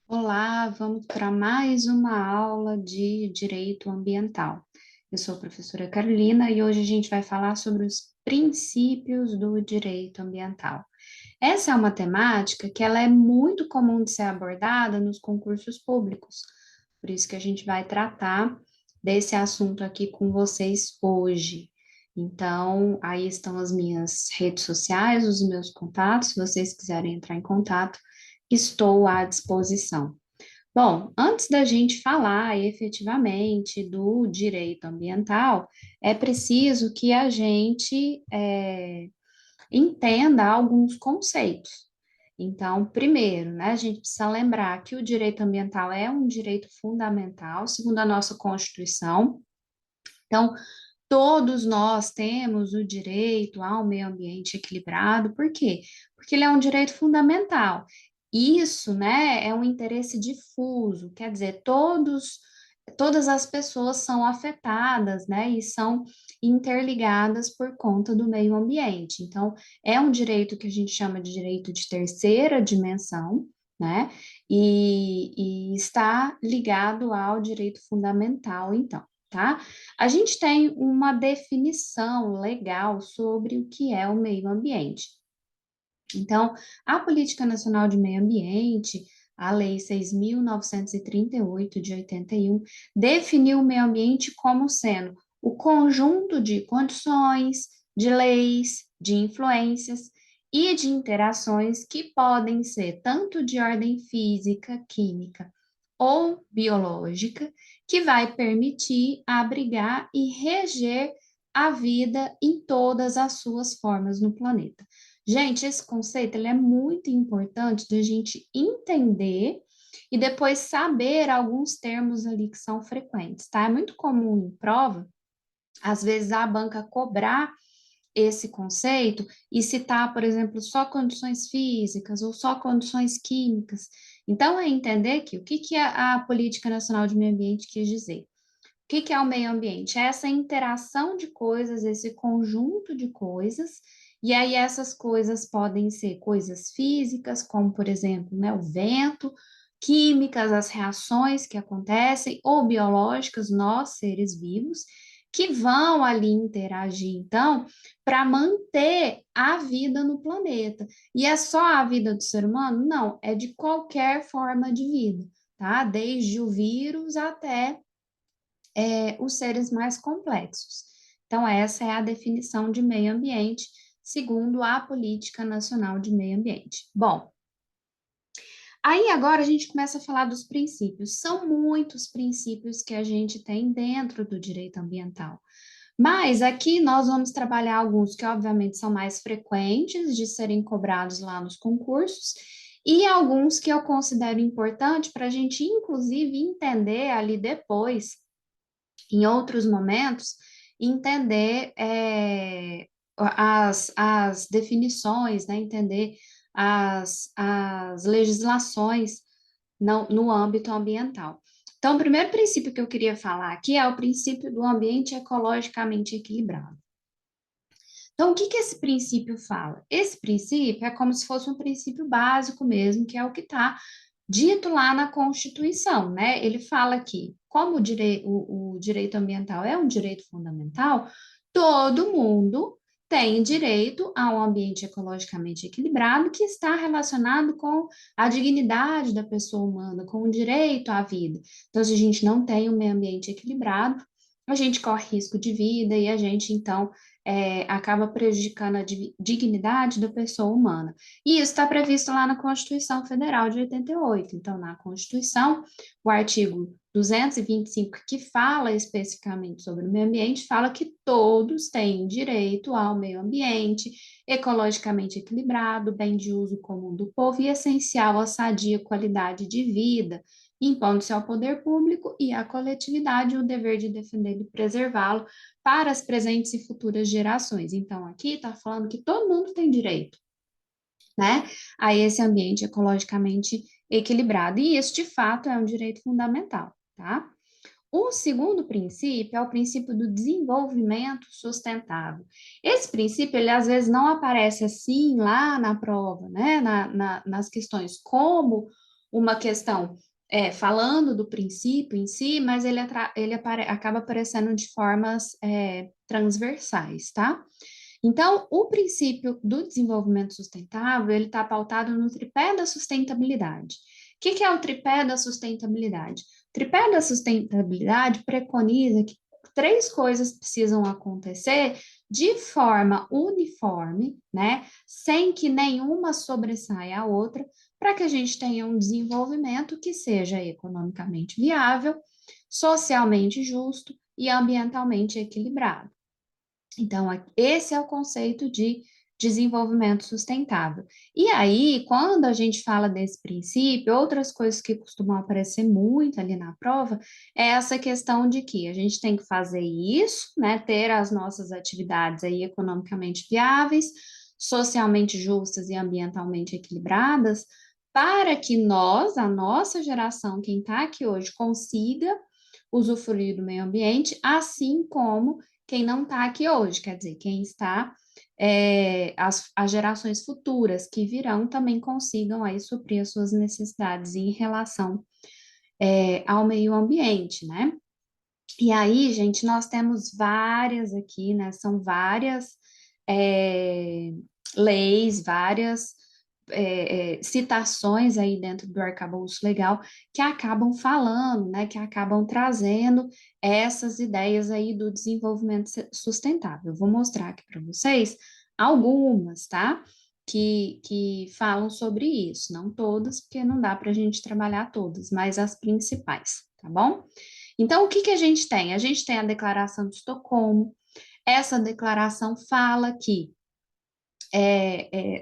Olá, vamos para mais uma aula de direito ambiental. Eu sou a professora Carolina e hoje a gente vai falar sobre os princípios do direito ambiental. Essa é uma temática que ela é muito comum de ser abordada nos concursos públicos, por isso que a gente vai tratar desse assunto aqui com vocês hoje. Então, aí estão as minhas redes sociais, os meus contatos, se vocês quiserem entrar em contato, estou à disposição. Bom, antes da gente falar efetivamente do direito ambiental, é preciso que a gente entenda alguns conceitos. Então, primeiro, né, a gente precisa lembrar que o direito ambiental é um direito fundamental, segundo a nossa Constituição. Então, todos nós temos o direito ao meio ambiente equilibrado, por quê? Porque ele é um direito fundamental. Isso, né, é um interesse difuso, quer dizer, todas as pessoas são afetadas, né, e são interligadas por conta do meio ambiente. Então, é um direito que a gente chama de direito de terceira dimensão, né, e está ligado ao direito fundamental, então, tá? A gente tem uma definição legal sobre o que é o meio ambiente. Então, a Política Nacional de Meio Ambiente, a Lei 6.938 de 81, definiu o meio ambiente como sendo o conjunto de condições, de leis, de influências e de interações que podem ser tanto de ordem física, química ou biológica, que vai permitir abrigar e reger a vida em todas as suas formas no planeta. Gente, esse conceito ele é muito importante da gente entender e depois saber alguns termos ali que são frequentes, tá? É muito comum em prova, às vezes a banca cobrar esse conceito e citar, por exemplo, só condições físicas ou só condições químicas. Então, é entender que o que que a Política Nacional de Meio Ambiente quis dizer. O que que é o meio ambiente? É essa interação de coisas, esse conjunto de coisas, e aí essas coisas podem ser coisas físicas, como, por exemplo, né, o vento, químicas, as reações que acontecem, ou biológicas, nós, seres vivos, que vão ali interagir, então, para manter a vida no planeta. E é só a vida do ser humano? Não, é de qualquer forma de vida, tá? Desde o vírus até os seres mais complexos. Então, essa é a definição de meio ambiente, segundo a Política Nacional de Meio Ambiente. Bom, aí agora a gente começa a falar dos princípios. São muitos princípios que a gente tem dentro do direito ambiental. Mas aqui nós vamos trabalhar alguns que, obviamente, são mais frequentes de serem cobrados lá nos concursos, e alguns que eu considero importante para a gente, inclusive, entender ali depois em outros momentos, entender as definições, né, entender as legislações no âmbito ambiental. Então, o primeiro princípio que eu queria falar aqui é o princípio do ambiente ecologicamente equilibrado. Então, o que que esse princípio fala? Esse princípio é como se fosse um princípio básico mesmo, que é o que está dito lá na Constituição, né? Ele fala que, como o direito ambiental é um direito fundamental, todo mundo tem direito a um ambiente ecologicamente equilibrado que está relacionado com a dignidade da pessoa humana, com o direito à vida. Então, se a gente não tem um meio ambiente equilibrado, a gente corre risco de vida e a gente, então, acaba prejudicando a dignidade da pessoa humana. E isso está previsto lá na Constituição Federal de 88. Então, na Constituição, o artigo 225, que fala especificamente sobre o meio ambiente, fala que todos têm direito ao meio ambiente ecologicamente equilibrado, bem de uso comum do povo e essencial à sadia qualidade de vida, impondo-se ao poder público e à coletividade o dever de defendê-lo e preservá-lo para as presentes e futuras gerações. Então, aqui está falando que todo mundo tem direito, né, a esse ambiente ecologicamente equilibrado. E isso, de fato, é um direito fundamental, tá? O segundo princípio é o princípio do desenvolvimento sustentável. Esse princípio, ele às vezes não aparece assim lá na prova, né, nas questões, como uma questão falando do princípio em si, mas acaba aparecendo de formas transversais, tá? Então, o princípio do desenvolvimento sustentável, ele está pautado no tripé da sustentabilidade. O que é o tripé da sustentabilidade? O tripé da sustentabilidade preconiza que três coisas precisam acontecer de forma uniforme, né? Sem que nenhuma sobressaia a outra, para que a gente tenha um desenvolvimento que seja economicamente viável, socialmente justo e ambientalmente equilibrado. Então, esse é o conceito de desenvolvimento sustentável. E aí, quando a gente fala desse princípio, outras coisas que costumam aparecer muito ali na prova é essa questão de que a gente tem que fazer isso, né, ter as nossas atividades aí economicamente viáveis, socialmente justas e ambientalmente equilibradas, para que nós, a nossa geração, quem está aqui hoje, consiga usufruir do meio ambiente, assim como quem não está aqui hoje, quer dizer, quem está, as gerações futuras que virão também consigam aí suprir as suas necessidades em relação ao meio ambiente, né? E aí, gente, nós temos várias aqui, né? São várias é, leis, várias citações aí dentro do arcabouço legal que acabam falando, né? Que acabam trazendo essas ideias aí do desenvolvimento sustentável. Eu vou mostrar aqui para vocês algumas, tá? Que falam sobre isso, não todas, porque não dá para a gente trabalhar todas, mas as principais, tá bom? Então, o que que a gente tem? A gente tem a Declaração de Estocolmo. Essa declaração fala que,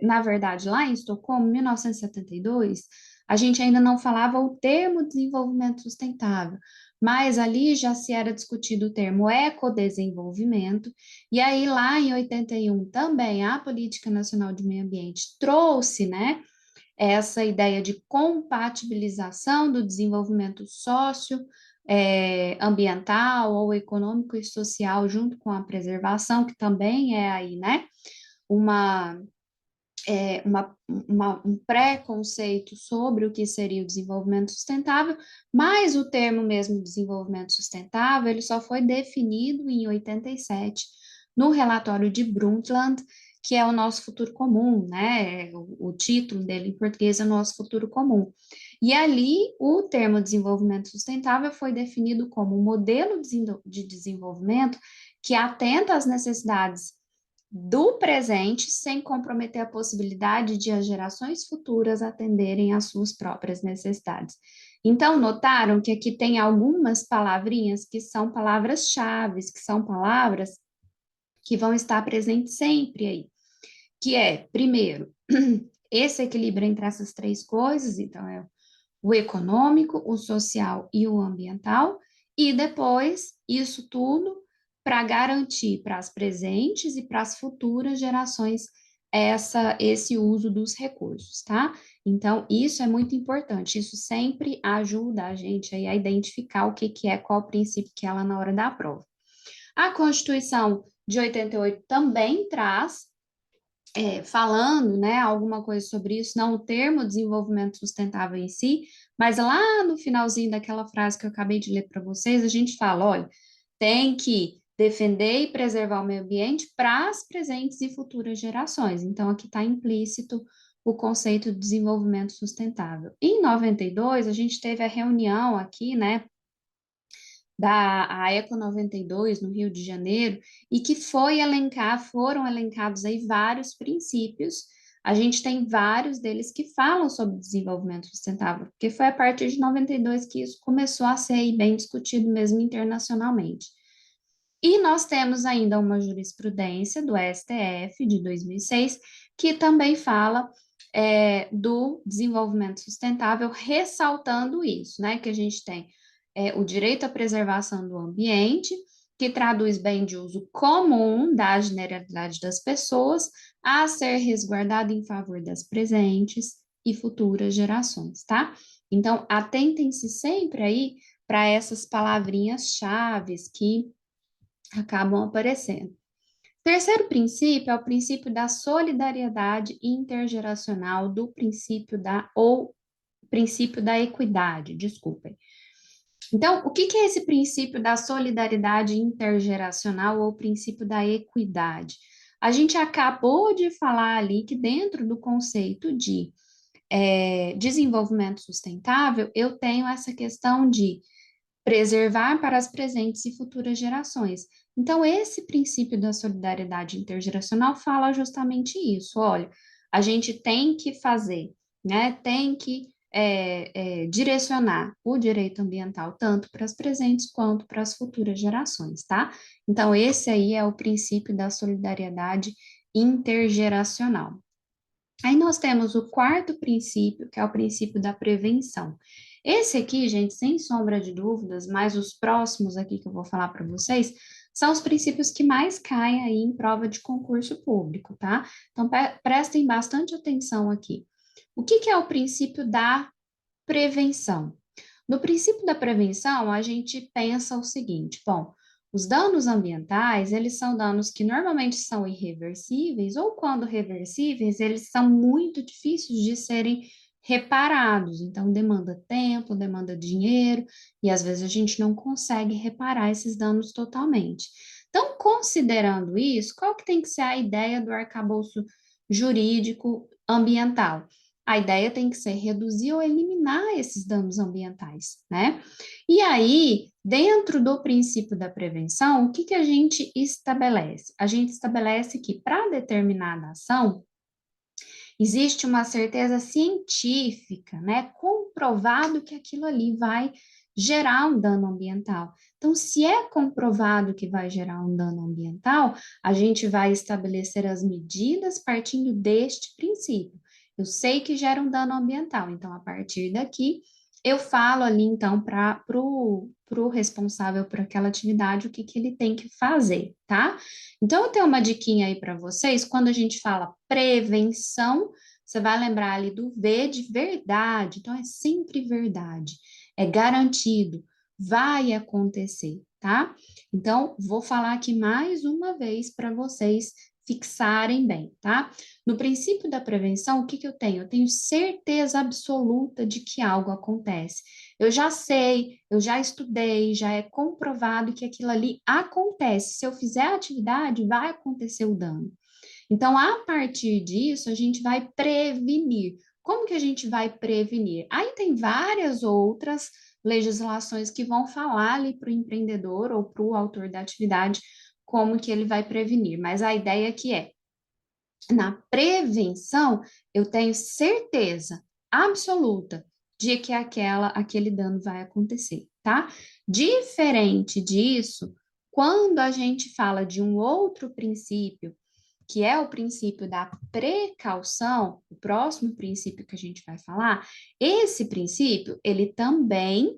na verdade, lá em Estocolmo, em 1972, a gente ainda não falava o termo desenvolvimento sustentável, mas ali já se era discutido o termo ecodesenvolvimento, e aí lá em 81 também a Política Nacional de Meio Ambiente trouxe, né, essa ideia de compatibilização do desenvolvimento ambiental ou econômico e social junto com a preservação, que também é aí, né, uma, um preconceito sobre o que seria o desenvolvimento sustentável, mas o termo mesmo desenvolvimento sustentável, ele só foi definido em 87, no relatório de Brundtland, que é o nosso futuro comum, né? O título dele em português é o nosso futuro comum. E ali, o termo desenvolvimento sustentável foi definido como um modelo de desenvolvimento que atenta às necessidades do presente sem comprometer a possibilidade de as gerações futuras atenderem às suas próprias necessidades. Então, notaram que aqui tem algumas palavrinhas que são palavras-chave, que são palavras que vão estar presentes sempre aí, que é, primeiro, esse equilíbrio entre essas três coisas, então é o econômico, o social e o ambiental, e depois isso tudo para garantir para as presentes e para as futuras gerações esse uso dos recursos, tá? Então, isso é muito importante, isso sempre ajuda a gente aí a identificar o que, que é, qual o princípio que é lá na hora da prova. A Constituição de 88 também traz falando, né, alguma coisa sobre isso, não o termo desenvolvimento sustentável em si, mas lá no finalzinho daquela frase que eu acabei de ler para vocês, a gente fala, olha, tem que defender e preservar o meio ambiente para as presentes e futuras gerações. Então, aqui está implícito o conceito de desenvolvimento sustentável. Em 92, a gente teve a reunião aqui, né, da Eco 92 no Rio de Janeiro, e que foram elencados aí vários princípios. A gente tem vários deles que falam sobre desenvolvimento sustentável, porque foi a partir de 92 que isso começou a ser bem discutido mesmo internacionalmente. E nós temos ainda uma jurisprudência do STF de 2006 que também fala do desenvolvimento sustentável, ressaltando isso, né? Que a gente tem o direito à preservação do ambiente, que traduz bem de uso comum da generalidade das pessoas, a ser resguardado em favor das presentes e futuras gerações, tá? Então, atentem-se sempre aí para essas palavrinhas chaves que acabam aparecendo. Terceiro princípio é o princípio da solidariedade intergeracional, do princípio da, ou princípio da equidade, desculpem. Então, o que que é esse princípio da solidariedade intergeracional ou princípio da equidade? A gente acabou de falar ali que dentro do conceito de desenvolvimento sustentável, eu tenho essa questão de preservar para as presentes e futuras gerações. Então, esse princípio da solidariedade intergeracional fala justamente isso. Olha, a gente tem que fazer, né? Tem que direcionar o direito ambiental tanto para as presentes quanto para as futuras gerações, tá? Então, esse aí é o princípio da solidariedade intergeracional. Aí nós temos o quarto princípio, que é o princípio da prevenção. Esse aqui, gente, sem sombra de dúvidas, mas os próximos aqui que eu vou falar para vocês, são os princípios que mais caem aí em prova de concurso público, tá? Então, prestem bastante atenção aqui. O que que é o princípio da prevenção? No princípio da prevenção, a gente pensa o seguinte, bom, os danos ambientais, eles são danos que normalmente são irreversíveis, ou quando reversíveis, eles são muito difíceis de serem reparados. Então, demanda tempo, demanda dinheiro, e às vezes a gente não consegue reparar esses danos totalmente. Então, considerando isso, qual que tem que ser a ideia do arcabouço jurídico ambiental? A ideia tem que ser reduzir ou eliminar esses danos ambientais, né? E aí, dentro do princípio da prevenção, o que que a gente estabelece? A gente estabelece que para determinada ação, existe uma certeza científica, né? Comprovado que aquilo ali vai gerar um dano ambiental. Então, se é comprovado que vai gerar um dano ambiental, a gente vai estabelecer as medidas partindo deste princípio. Eu sei que gera um dano ambiental, então, a partir daqui, eu falo ali, então, para o responsável por aquela atividade, o que, que ele tem que fazer, tá? Então, eu tenho uma diquinha aí para vocês, quando a gente fala prevenção, você vai lembrar ali do V de verdade, então é sempre verdade, é garantido, vai acontecer, tá? Então, vou falar aqui mais uma vez para vocês fixarem bem, tá? No princípio da prevenção, o que que eu tenho? Eu tenho certeza absoluta de que algo acontece. Eu já sei, eu já estudei, já é comprovado que aquilo ali acontece. Se eu fizer a atividade, vai acontecer o dano. Então, a partir disso, a gente vai prevenir. Como que a gente vai prevenir? Aí tem várias outras legislações que vão falar ali para o empreendedor ou para o autor da atividade como que ele vai prevenir. Mas a ideia aqui é, na prevenção, eu tenho certeza absoluta de que aquele dano vai acontecer, tá? Diferente disso, quando a gente fala de um outro princípio, que é o princípio da precaução, o próximo princípio que a gente vai falar, esse princípio, ele também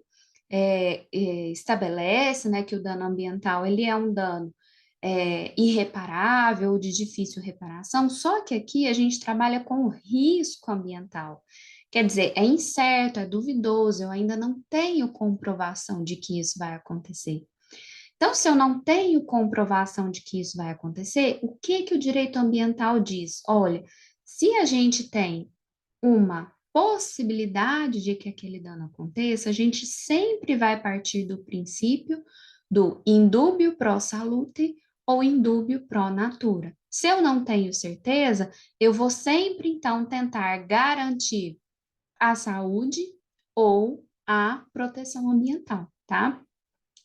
estabelece, né, que o dano ambiental, ele é um dano irreparável, de difícil reparação, só que aqui a gente trabalha com o risco ambiental. Quer dizer, é incerto, é duvidoso, eu ainda não tenho comprovação de que isso vai acontecer. Então, se eu não tenho comprovação de que isso vai acontecer, o que que o direito ambiental diz? Olha, se a gente tem uma possibilidade de que aquele dano aconteça, a gente sempre vai partir do princípio do indúbio pro salute ou indúbio pro natura. Se eu não tenho certeza, eu vou sempre então tentar garantir a saúde ou a proteção ambiental, tá?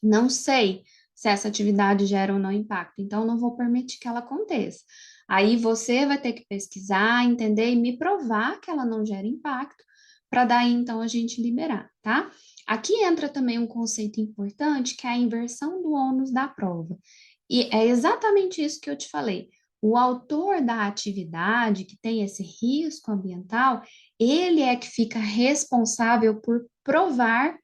Não sei se essa atividade gera ou não impacto, então não vou permitir que ela aconteça. Aí você vai ter que pesquisar, entender e me provar que ela não gera impacto, para daí então a gente liberar, tá? Aqui entra também um conceito importante, que é a inversão do ônus da prova. E é exatamente isso que eu te falei. O autor da atividade que tem esse risco ambiental, ele é que fica responsável por provar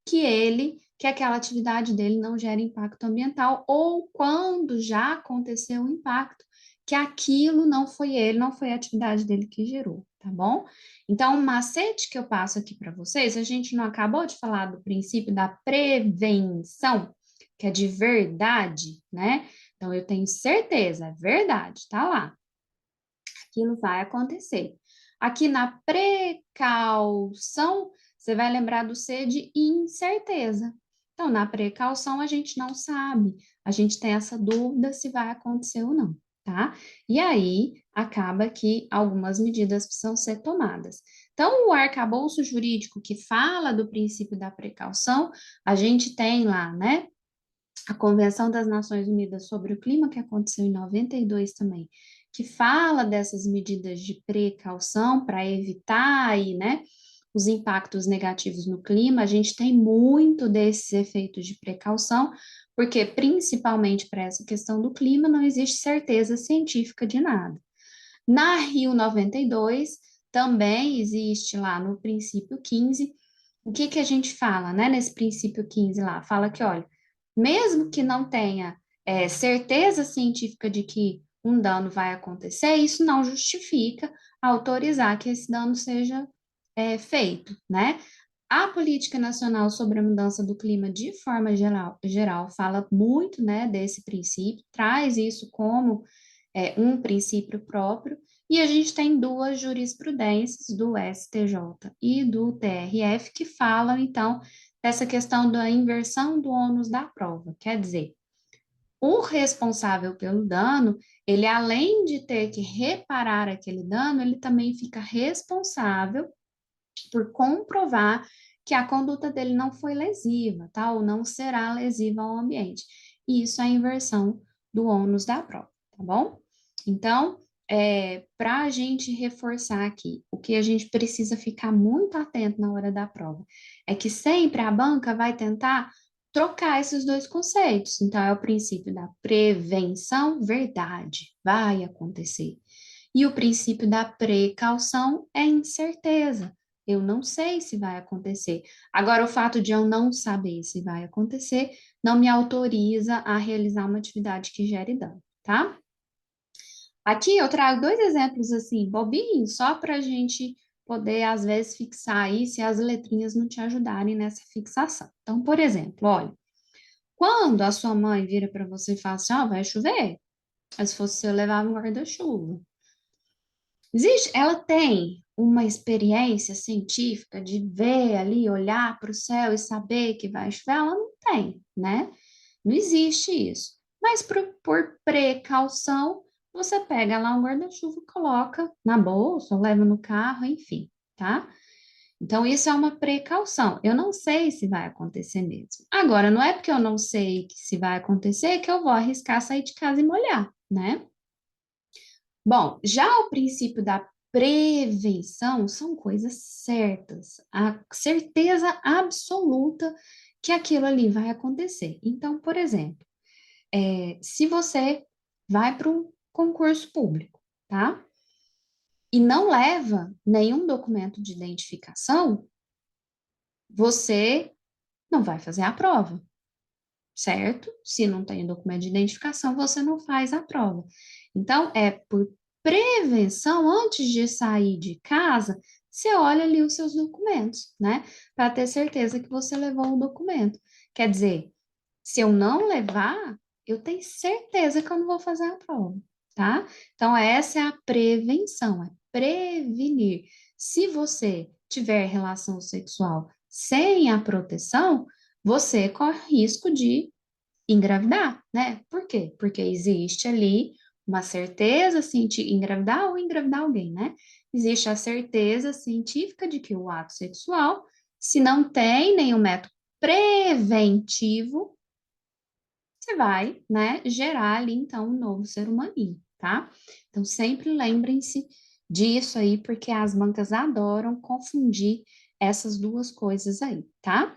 que aquela atividade dele não gera impacto ambiental, ou quando já aconteceu o impacto, que aquilo não foi ele, não foi a atividade dele que gerou, tá bom? Então, o macete que eu passo aqui para vocês, a gente não acabou de falar do princípio da prevenção, que é de verdade, né? Então, eu tenho certeza, é verdade, tá lá. Aquilo vai acontecer. Aqui na precaução, você vai lembrar do C de incerteza. Então, na precaução, a gente não sabe, a gente tem essa dúvida se vai acontecer ou não, tá? E aí, acaba que algumas medidas precisam ser tomadas. Então, o arcabouço jurídico que fala do princípio da precaução, a gente tem lá, né? A Convenção das Nações Unidas sobre o Clima, que aconteceu em 92 também, que fala dessas medidas de precaução para evitar aí, né, os impactos negativos no clima. A gente tem muito desses efeitos de precaução, porque principalmente para essa questão do clima não existe certeza científica de nada. Na Rio 92 também existe lá no princípio 15, o que que a gente fala, né, nesse princípio 15 lá? Fala que, olha, mesmo que não tenha certeza científica de que um dano vai acontecer, isso não justifica autorizar que esse dano seja feito, né? A Política Nacional sobre a Mudança do Clima, de forma geral, fala muito, né, desse princípio, traz isso como um princípio próprio, e a gente tem duas jurisprudências, do STJ e do TRF, que falam, então, dessa questão da inversão do ônus da prova. Quer dizer, o responsável pelo dano, ele além de ter que reparar aquele dano, ele também fica responsável por comprovar que a conduta dele não foi lesiva, tá? Ou não será lesiva ao ambiente. E isso é a inversão do ônus da prova, tá bom? Então, para a gente reforçar aqui, o que a gente precisa ficar muito atento na hora da prova é que sempre a banca vai tentar trocar esses dois conceitos. Então, é o princípio da prevenção, verdade, vai acontecer. E o princípio da precaução é incerteza. Eu não sei se vai acontecer. Agora, o fato de eu não saber se vai acontecer não me autoriza a realizar uma atividade que gere dano, tá? Aqui eu trago dois exemplos assim, bobinhos, só para a gente poder, às vezes, fixar aí se as letrinhas não te ajudarem nessa fixação. Então, por exemplo, olha, quando a sua mãe vira para você e fala assim, ó, vai chover, mas se fosse eu levava um guarda-chuva. Existe, ela tem uma experiência científica de ver ali, olhar para o céu e saber que vai chover? Ela não tem, né? Não existe isso. Mas por precaução, você pega lá um guarda-chuva, coloca na bolsa, ou leva no carro, enfim, tá? Então, isso é uma precaução. Eu não sei se vai acontecer mesmo. Agora, não é porque eu não sei se vai acontecer que eu vou arriscar sair de casa e molhar, né? Bom, já o princípio da prevenção são coisas certas, a certeza absoluta que aquilo ali vai acontecer. Então, por exemplo, se você vai para um concurso público, tá? E não leva nenhum documento de identificação, você não vai fazer a prova, certo? Se não tem documento de identificação, você não faz a prova. Então, é por prevenção, antes de sair de casa, você olha ali os seus documentos, né? Para ter certeza que você levou o documento. Quer dizer, se eu não levar, eu tenho certeza que eu não vou fazer a prova, tá? Então, essa é a prevenção, é prevenir. Se você tiver relação sexual sem a proteção, você corre risco de engravidar, né? Por quê? Porque existe ali uma certeza científica, engravidar ou engravidar alguém, né? Existe a certeza científica de que o ato sexual, se não tem nenhum método preventivo, você vai, né, gerar ali, então, um novo ser humaninho, tá? Então, sempre lembrem-se disso aí, porque as bancas adoram confundir essas duas coisas aí, tá?